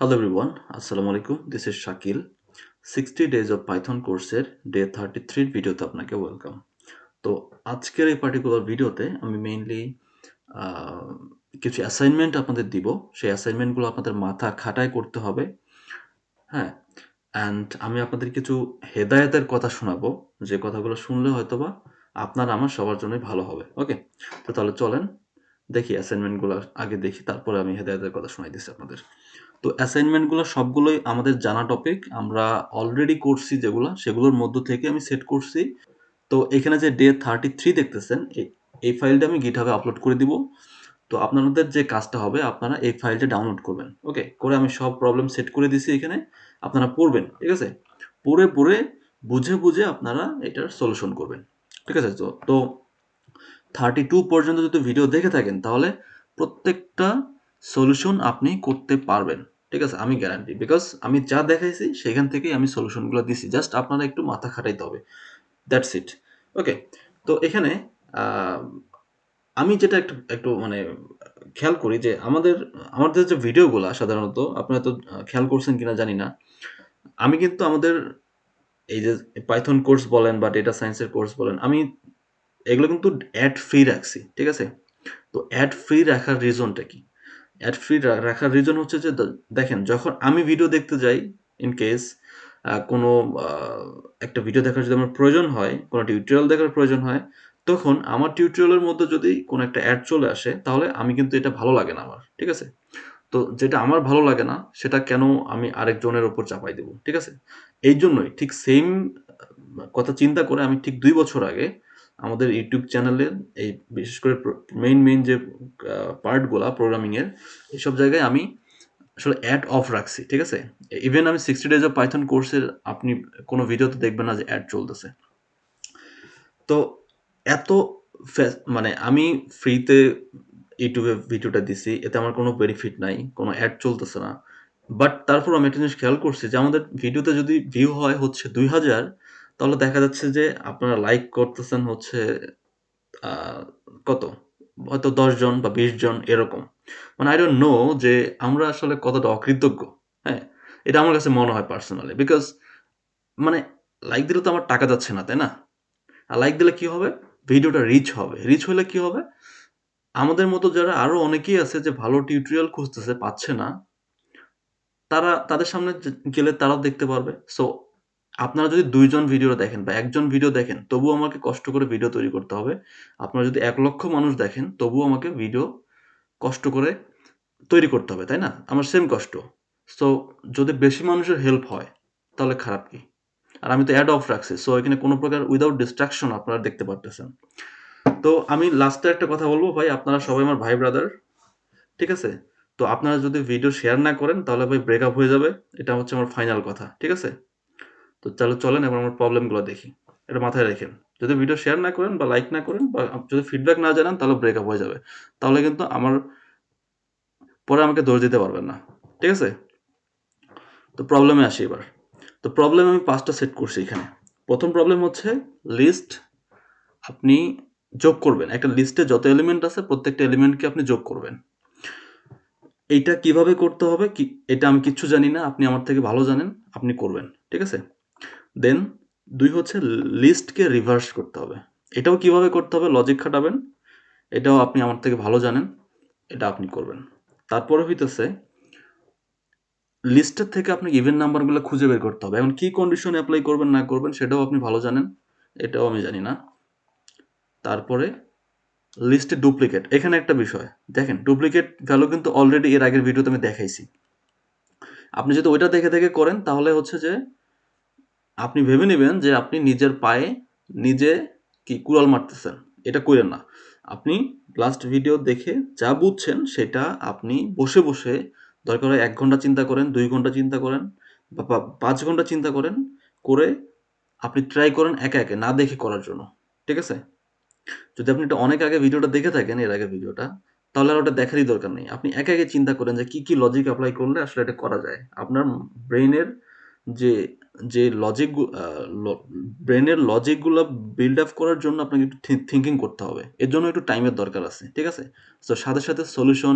Hello everyone, Assalamu alaikum. This is Shakil. 60 days of Python কোর্সের Day 33 ভিডিওতে আপনাকে welcome. তো আজকের এই পার্টিকুলার ভিডিওতে আমি মেইনলি কিছু অ্যাসাইনমেন্ট আপনাদের দিব। সেই অ্যাসাইনমেন্টগুলো আপনাদের মাথা খাটায় করতে হবে। হ্যাঁ, অ্যান্ড আমি আপনাদের কিছু হেদায়েতের কথা শোনাবো, যে কথাগুলো শুনলে হয়তোবা আপনার আমার সবার জন্যই ভালো হবে। ওকে, তো তাহলে চলেন দেখি অ্যাসাইনমেন্টগুলো আগে দেখি, তারপরে আমি হেদায়েতের কথা শোনাই দিচ্ছি আপনাদের। তো অ্যাসাইনমেন্টগুলো সবগুলোই আমাদের জানা টপিক, আমরা অলরেডি করছি যেগুলো, সেগুলোর মধ্য থেকে আমি সেট করছি। তো এখানে যে Day 33 দেখতেছেন, এই ফাইলটা আমি গিটহাবে আপলোড করে দিব। তো আপনাদের যে কাজটা হবে, আপনারা এই ফাইলটা ডাউনলোড করবেন। ওকে, করে আমি সব প্রবলেম সেট করে দিছি এখানে, আপনারা পড়বেন। ঠিক আছে, পড়ে পড়ে বুঝে বুঝে আপনারা এটার সলিউশন করবেন। ঠিক আছে, তো 32 পর্যন্ত যদি ভিডিও দেখে থাকেন তাহলে প্রত্যেকটা সলিউশন আপনি করতে পারবেন। ঠিক আছে, আমি গ্যারান্টি, বিকজ আমি যা দেখাইছি সেখান থেকেই আমি সলিউশনগুলো দিছি, জাস্ট আপনারা একটু মাথা খাটাইতে হবে, দ্যাটস ইট। ওকে, তো এখানে আমি যেটা একটু একটু মানে খেয়াল করি যে আমাদের যে ভিডিওগুলো সাধারণত আপনারা তো খেয়াল করছেন কিনা জানি না, আমি কিন্তু আমাদের এই যে পাইথন কোর্স বলেন বা ডেটা সায়েন্সের কোর্স বলেন, আমি এগুলো কিন্তু অ্যাড ফ্রি রাখছি। ঠিক আছে, তো অ্যাড ফ্রি রাখার রিজনটা কি? অ্যাড ফ্রি রাখার রিজন হচ্ছে যে দেখেন, যখন আমি ভিডিও দেখতে যাই, ইন কেস কোনো একটা ভিডিও দেখার যদি আমার প্রয়োজন হয়, কোনো টিউটোরিয়াল দেখার প্রয়োজন হয়, তখন আমার টিউটোরিয়ালের মধ্যে যদি কোনো একটা অ্যাড চলে আসে, তাহলে আমি কিন্তু এটা ভালো লাগে না আমার। ঠিক আছে, তো যেটা আমার ভালো লাগে না সেটা কেন আমি আরেকজনের ওপর চাপাই দেবো? ঠিক আছে, এই জন্যই ঠিক সেম কথা চিন্তা করে আমি ঠিক 2 বছর আগে আমাদের ইউটিউব চ্যানেলে এই বিশেষ করে মেইন যে পার্টগুলা প্রোগ্রামিংয়ের, এইসব জায়গায় আমি আসলে অ্যাড অফ রাখছি। ঠিক আছে, ইভেন আমি 60 ডেজ অফ পাইথন কোর্সের আপনি কোনো ভিডিওতে দেখবেন না যে অ্যাড চলতেছে। তো এত মানে আমি ফ্রিতে ইউটিউবে ভিডিওটা দিছি, এতে আমার কোনো বেনিফিট নাই, কোনো অ্যাড চলতেছে না। বাট তারপর আমি একটা জিনিস খেয়াল করছি যে আমাদের ভিডিওতে যদি ভিউ হয় হচ্ছে 2000, তাহলে দেখা যাচ্ছে যে আপনারা লাইক করতেছেন হচ্ছে কত, হয়তো 10 জন বা 20 জন এরকম। মানে আই ডোন্ট নো যে আমরা আসলে কতটা অকৃতজ্ঞ। হ্যাঁ, এটা আমার কাছে মনে হয় পার্সোনালি, বিকজ মানে লাইক দিলে তো আমার টাকা যাচ্ছে না, তাই না? আর লাইক দিলে কি হবে? ভিডিওটা রিচ হবে। রিচ হলে কি হবে? আমাদের মতো যারা আরো অনেকেই আছে যে ভালো টিউটোরিয়াল খুঁজতেছে, পাচ্ছে না, তাদের সামনে গেলে তারাও দেখতে পারবে। সো আপনারা যদি 2 জন ভিডিও দেখেন বা 1 জন ভিডিও দেখেন, তবুও আমাকে কষ্ট করে ভিডিও তৈরি করতে হবে। আপনারা যদি 1 লক্ষ মানুষ দেখেন, তবুও আমাকে ভিডিও কষ্ট করে তৈরি করতে হবে, তাই না? আমার সেম কষ্ট। সো যদি বেশি মানুষের হেল্প হয়, তাহলে খারাপ কি? আর আমি তো অ্যাড অফ রাখছি। সো এখানে কোনো প্রকার উইথআউট ডিস্ট্রাকশন আপনারা দেখতে পারতেছেন। তো আমি লাস্টে একটা কথা বলবো ভাই, আপনারা সবাই আমার ভাই ব্রাদার। ঠিক আছে, তো আপনারা যদি ভিডিও শেয়ার না করেন তাহলে ভাই ব্রেকআপ হয়ে যাবে। এটা হচ্ছে আমার ফাইনাল কথা। ঠিক আছে, তো চলেন এবার আমার প্রবলেমগুলো দেখি, এটা মাথায় রাখেন। যদি ভিডিও শেয়ার না করেন বা লাইক না করেন বা যদি ফিডব্যাক না জানান, তাহলে ব্রেকআপ হয়ে যাবে। তাহলে কিন্তু আমার পরে আমাকে দোষ দিতে পারবেন না। ঠিক আছে, তো প্রবলেমে আসি এবার। তো প্রবলেম আমি 5টা সেট করছি এখানে। প্রথম প্রবলেম হচ্ছে লিস্ট আপনি যোগ করবেন। একটা লিস্টে যত এলিমেন্ট আছে প্রত্যেকটা এলিমেন্টকে আপনি যোগ করবেন। এইটা কিভাবে করতে হবে এটা আমি কিচ্ছু জানি না, আপনি আমার থেকে ভালো জানেন, আপনি করবেন। ঠিক আছে, দেন 2 হচ্ছে লিস্টকে রিভার্স করতে হবে। এটাও কিভাবে করতে হবে, লজিক খাটাবেন, এটাও আপনি আমার থেকে ভালো জানেন, এটা আপনি করবেন। তারপরে হইতেছে লিস্টের থেকে আপনাকে ইভেন নাম্বারগুলো খুঁজে বের করতে হবে। এখন কি কন্ডিশন অ্যাপ্লাই করবেন না করবেন সেটাও আপনি ভালো জানেন, এটাও আমি জানি না। তারপরে লিস্টে ডুপ্লিকেট, এখানে একটা বিষয় দেখেন, ডুপ্লিকেট ভ্যালু কিন্তু অলরেডি এর আগের ভিডিওতে আমি দেখাইছি। আপনি যদি ওইটা দেখে দেখে করেন তাহলে হচ্ছে যে আপনি ভেবে নেবেন যে আপনি নিজের পায়ে নিজে কুড়াল মারতেছেন। এটা কইরেন না। আপনি লাস্ট ভিডিও দেখে যা বুঝছেন সেটা আপনি বসে বসে দরকার হয় 1 ঘন্টা চিন্তা করেন, 2 ঘন্টা চিন্তা করেন বা 5 ঘন্টা চিন্তা করেন, করে আপনি ট্রাই করেন একে একে না দেখে করার জন্য। ঠিক আছে, যদি আপনি এটা অনেক আগে ভিডিওটা দেখে থাকেন, এর আগে ভিডিওটা, তাহলে আর ওটা দেখারই দরকার নেই। আপনি একে একে চিন্তা করেন যে কি লজিক অ্যাপ্লাই করলে আসলে এটা করা যায়। আপনার ব্রেইনের যে যে লজিক ব্রেনের লজিকগুলো বিল্ড আপ করার জন্য আপনাকে একটু থিঙ্কিং করতে হবে, এর জন্য একটু টাইমের দরকার আছে, ঠিক আছে? তো সাথে সাথে সলিউশন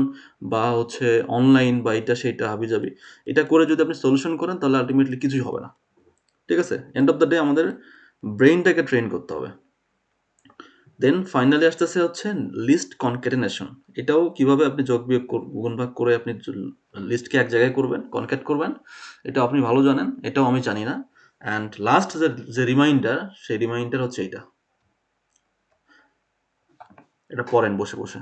বা হচ্ছে অনলাইন বা এটা সেটা হাবিজাবি এটা করে যদি আপনি সলিউশন করেন তাহলে আলটিমেটলি কিছুই হবে না, ঠিক আছে? এন্ড অফ দ্য ডে আমাদের ব্রেইনটাকে ট্রেন করতে হবে। দেন ফাইনালি আসতেছে হচ্ছে লিস্ট কনক্যাটেনেশন। এটাও কিভাবে আপনি যোগ বিয়োগ গুণ ভাগ করে আপনি লিস্টকে এক জায়গায় করবেন, কনক্যাট করবেন, এটা আপনি ভালো জানেন, এটাও আমি জানি না। অ্যান্ড লাস্ট যে রিমাইন্ডার, সেই রিমাইন্ডার হচ্ছে এইটা, এটা পড়েন বসে বসে।